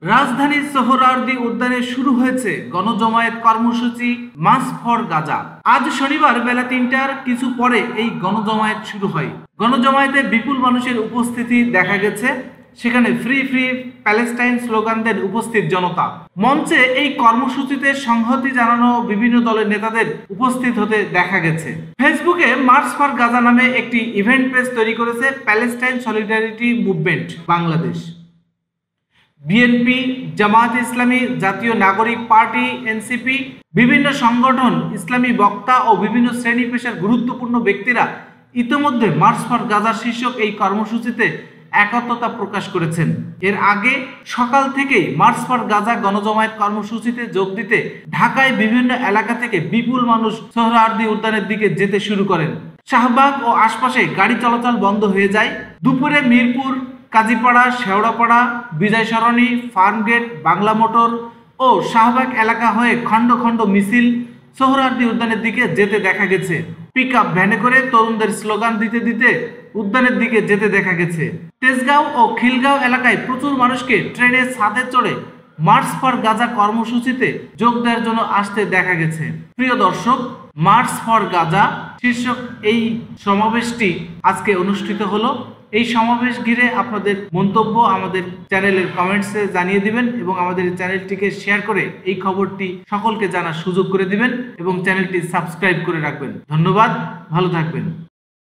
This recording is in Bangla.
রাজধানীর সোহরাওয়ার্দী উদ্যানে শুরু হয়েছে গণজমায়েত কর্মসূচি মার্চ ফর গাজা। আজ শনিবার বেলা ৩টার কিছু পরে এই গণজমায়েত শুরু হয়। গণজমায়েতে বিপুল মানুষের উপস্থিতি দেখা গেছে। সেখানে ফ্রি ফ্রি প্যালেস্টাইন স্লোগান দেন উপস্থিত জনতা। মঞ্চে এই কর্মসূচিতে সংহতি জানানো বিভিন্ন দলের নেতাদের উপস্থিত হতে দেখা গেছে। ফেসবুকে মার্চ ফর গাজা নামে একটি ইভেন্ট পেজ তৈরি করেছে Palestine solidarity movement Bangladesh. BNP, Jamaat ইসলামী, জাতীয় নাগরিক পার্টি এনসিপি, বিভিন্ন সংগঠন, ইসলামী বক্তা ও বিভিন্ন শ্রেণী পেশার গুরুত্বপূর্ণ ব্যক্তিরা ইতোমধ্যে মার্চ ফর গাজা শীর্ষক এই কর্মসূচিতে একত্রতা প্রকাশ করেছেন। এর আগে সকাল থেকেই মার্চ ফর গাজা গণজমায়েত কর্মসূচিতে যোগ দিতে ঢাকায় বিভিন্ন এলাকা থেকে বিপুল মানুষ সোহরাওয়ার্দী উদ্যানের দিকে যেতে শুরু করেন। শাহবাগ ও আশপাশে গাড়ি চলাচল বন্ধ হয়ে যায়। দুপুরে মিরপুর, কাজীপাড়া, শেওড়াপাড়া, বিজয় সরণি, ফার্মগেট, বাংলা মোটর ও শাহবাগ এলাকা হয়ে খণ্ড খণ্ড মিছিল সোহরাওয়ার্দী উদ্যানের দিকে যেতে দেখা গেছে। পিকআপ ভ্যানে করে তরুণদের স্লোগান দিতে দিতে উদ্যানের দিকে যেতে দেখা গেছে। তেজগাঁও ও খিলগাঁও এলাকায় প্রচুর মানুষকে ট্রেনের ছাদে চড়ে মার্চ ফর গাজা কর্মসূচিতে যোগ দেওয়ার জন্য আসতে দেখা গেছে। প্রিয় দর্শক, মার্চ ফর গাজা শীর্ষক এই সমাবেশটি আজকে অনুষ্ঠিত হলো। এই সমাবেশ ঘিরে আপনাদের মন্তব্য আমাদের চ্যানেলের কমেন্টসে জানিয়ে দিবেন এবং আমাদের চ্যানেলটিকে শেয়ার করে এই খবরটি সকলকে জানার সুযোগ করে দিবেন এবং চ্যানেলটি সাবস্ক্রাইব করে রাখবেন। ধন্যবাদ, ভালো থাকবেন।